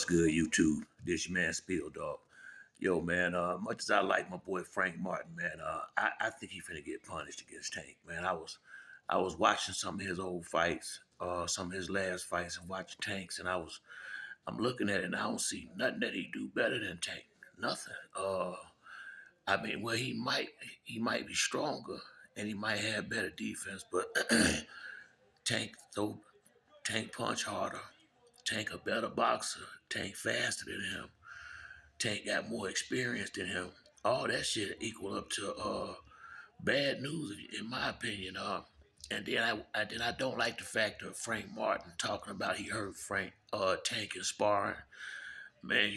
Good YouTube. This your man Spill Dog. Yo man, much as I like my boy Frank Martin, man, I think he finna get punished against Tank. Man, I was watching some of his old fights, some of his last fights and watching Tanks and I'm looking at it and I don't see nothing that he do better than Tank. Nothing. I mean, well he might be stronger and he might have better defense, but Tank throw Tank punch harder. Tank a better boxer. Tank faster than him. Tank got more experience than him. All that shit equal up to bad news in my opinion. And then I don't like the fact of Frank Martin talking about he heard Frank Tank in sparring. Man,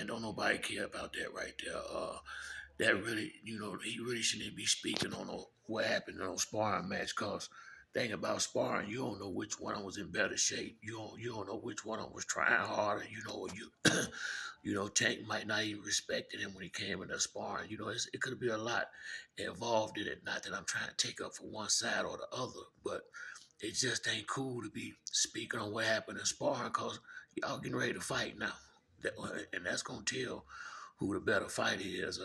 don't nobody care about that right there. That really, he really shouldn't be speaking on what happened in a sparring match. Cause thing about sparring, you don't know which one was in better shape. You don't know which one was trying harder. Tank might not even respected him when he came in the sparring. It could be a lot involved in it. Not that I'm trying to take up for one side or the other, but it just ain't cool to be speaking on what happened in sparring because y'all getting ready to fight now. And that's gonna tell who the better fighter is.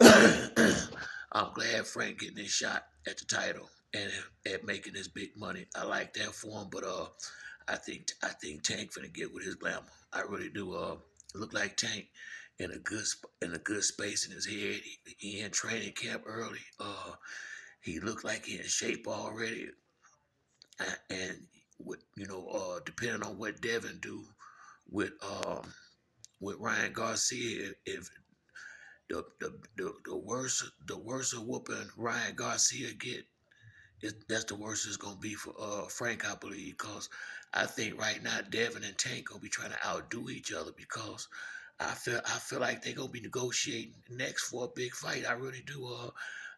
I'm glad Frank getting his shot at the title and at making his big money. I like that for him, but I think Tank finna get with his glamour. I really do. Look like Tank in a good space in his head. He in training camp early. He looked like he in shape already, and depending on what Devin do with with Ryan Garcia, if the worse a whooping Ryan Garcia get, that's the worst it's gonna be for Frank, I believe, because I think right now Devin and Tank gonna be trying to outdo each other because I feel like they gonna be negotiating next for a big fight. I really do.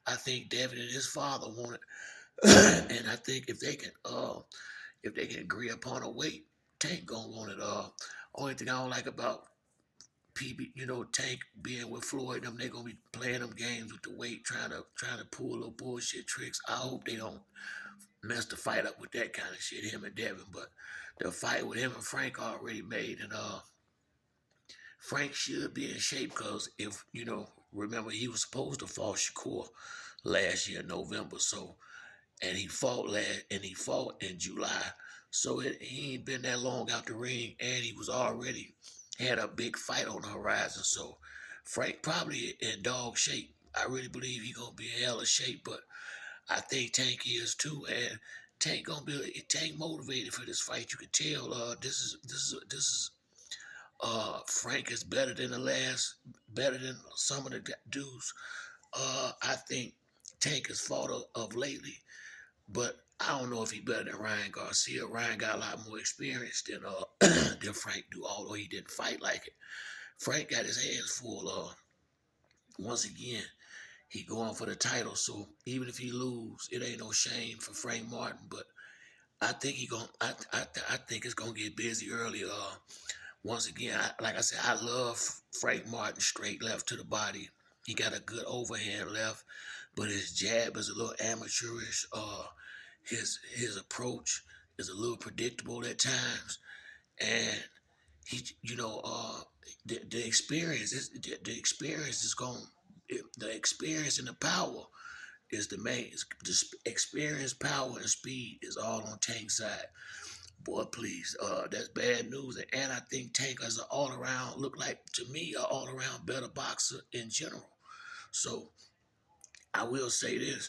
I think Devin and his father want it, and I think if they can agree upon a weight, Tank gonna want it. Only thing I don't like about PB, Tank being with Floyd, them they gonna be playing them games with the weight, trying to pull little bullshit tricks. I hope they don't mess the fight up with that kind of shit, him and Devin. But the fight with him and Frank already made, and Frank should be in shape because if remember he was supposed to fall Shakur last year in November, so and he fought in July, so he ain't been that long out the ring, and he was already had a big fight on the horizon. So Frank probably in dog shape. I really believe he gonna be in hella shape, but I think Tank is too, and Tank motivated for this fight. You can tell. This is Frank is better than some of the dudes. I think Tank has fought of lately, but I don't know if he better than Ryan Garcia. Ryan got a lot more experience than than Frank do, although he didn't fight like it. Frank got his hands full. Once again, he going for the title, so even if he lose, it ain't no shame for Frank Martin. But I think he going I think it's gonna get busy early. Once again, like I said, I love Frank Martin straight left to the body. He got a good overhand left, but his jab is a little amateurish. His approach is a little predictable at times, and he, the experience is the experience is going. The experience and the power is the main. The experience, power, and speed is all on Tank's side. Boy, please, that's bad news. And I think Tank is an all around, look like to me, an all around better boxer in general. So I will say this.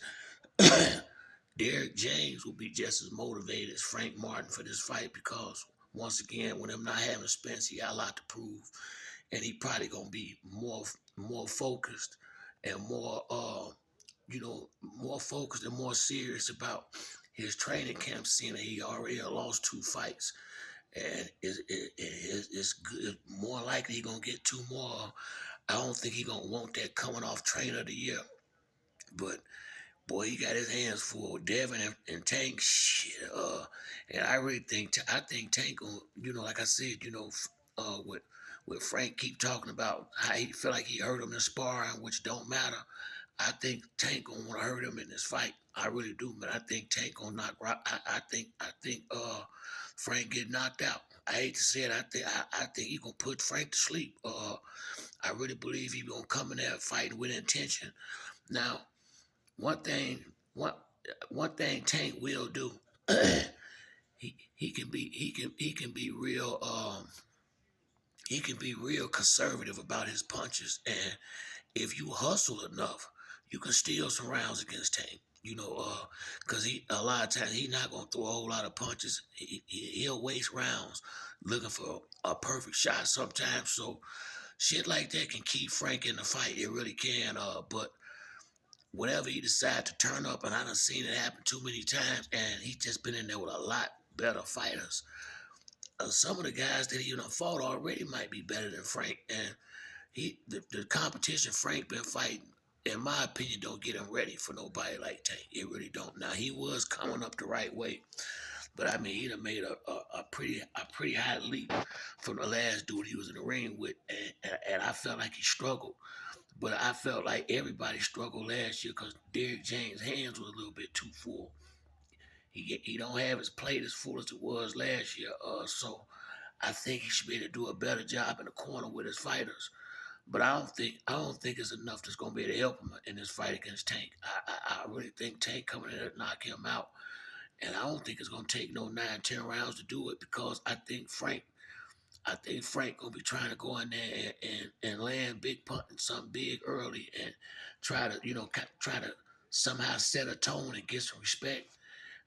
Derek James will be just as motivated as Frank Martin for this fight because once again, when I'm not having Spence, he got a lot to prove, and he probably gonna be more focused and more focused and more serious about his training camp, seeing that he already lost 2 fights, and it's good. More likely he gonna get 2 more. I don't think he gonna want that coming off trainer of the year, but boy, he got his hands full. Devin and Tank, shit. And I think Tank, like I said, with Frank keep talking about how he feel like he hurt him in sparring, which don't matter. I think Tank gonna want to hurt him in this fight. I really do, but I think Tank gonna knock. I think Frank get knocked out. I hate to say it, I think he gonna put Frank to sleep. I really believe he gonna come in there fighting with intention. Now, one thing, one one thing Tank will do, he can be real he can be real conservative about his punches, and if you hustle enough, you can steal some rounds against Tank. You know, cause he a lot of times he's not gonna throw a whole lot of punches. He'll waste rounds looking for a perfect shot sometimes. So shit like that can keep Frank in the fight. It really can. But whenever he decides to turn up, and I done seen it happen too many times, and he's just been in there with a lot better fighters. Some of the guys that he done fought already might be better than Frank, and the competition Frank been fighting, in my opinion, don't get him ready for nobody like Tank. It really don't. Now he was coming up the right way, but I mean he done made a pretty high leap from the last dude he was in the ring with, and I felt like he struggled. But I felt like everybody struggled last year because Derrick James' hands was a little bit too full. He don't have his plate as full as it was last year. So I think he should be able to do a better job in the corner with his fighters. But I don't think it's enough that's gonna be able to help him in this fight against Tank. I really think Tank coming in there to knock him out. And I don't think it's gonna take no 9, 10 rounds to do it because I think Frank gonna be trying to go in there and land big punting something big early and try to, try to somehow set a tone and get some respect.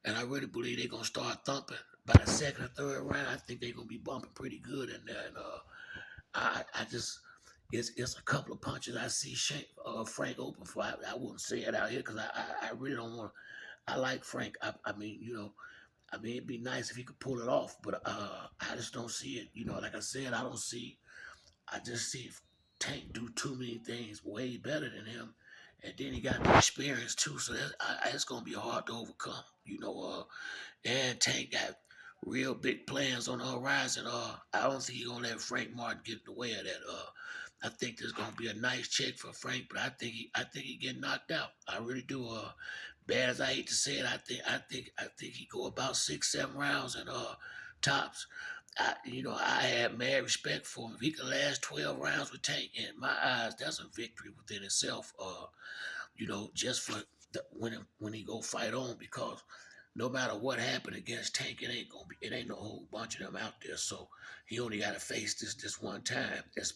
And I really believe they're gonna start thumping. By the second or third round, I think they're gonna be bumping pretty good in there. And I just it's a couple of punches I see Frank open for. I wouldn't say it out here because I really don't want. I like Frank. I mean, I mean, it'd be nice if he could pull it off, but I just don't see it. Like I said, I don't see. I just see Tank do too many things way better than him, and then he got the experience too. So it's gonna be hard to overcome. And Tank got real big plans on the horizon. I don't think he's gonna let Frank Martin get in the way of that. I think there's gonna be a nice check for Frank, but I think he get knocked out. I really do. Bad as I hate to say it, I think he go about 6, 7 rounds and tops. I have mad respect for him. If he can last 12 rounds with Tank, in my eyes, that's a victory within itself. Just for when he go fight on, because no matter what happened against Tank, it ain't no whole bunch of them out there. So he only got to face this one time. That's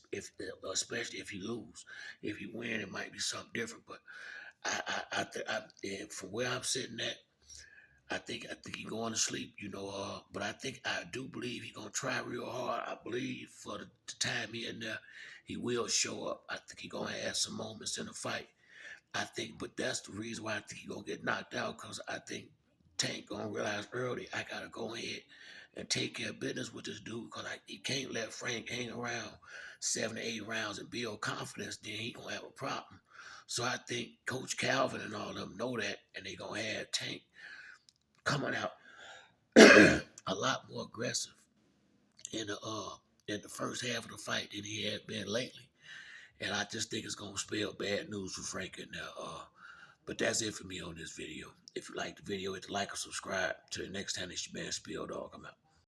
especially if he lose. If he win, it might be something different. But and from where I'm sitting at, I think he going to sleep. But I do believe he gonna try real hard. I believe for the time he in there, he will show up. I think he gonna have some moments in the fight. But that's the reason why I think he gonna get knocked out because I think Tank gonna realize early I gotta go ahead and take care of business with this dude because he can't let Frank hang around 7 to 8 rounds and build confidence. Then he gonna have a problem. So I think Coach Calvin and all of them know that, and they gonna have Tank coming out a lot more aggressive in the first half of the fight than he had been lately. And I just think it's gonna spell bad news for Frank in there. But that's it for me on this video. If you like the video, hit the like or subscribe. Till the next time, it's your man Spill Dog. I'm out.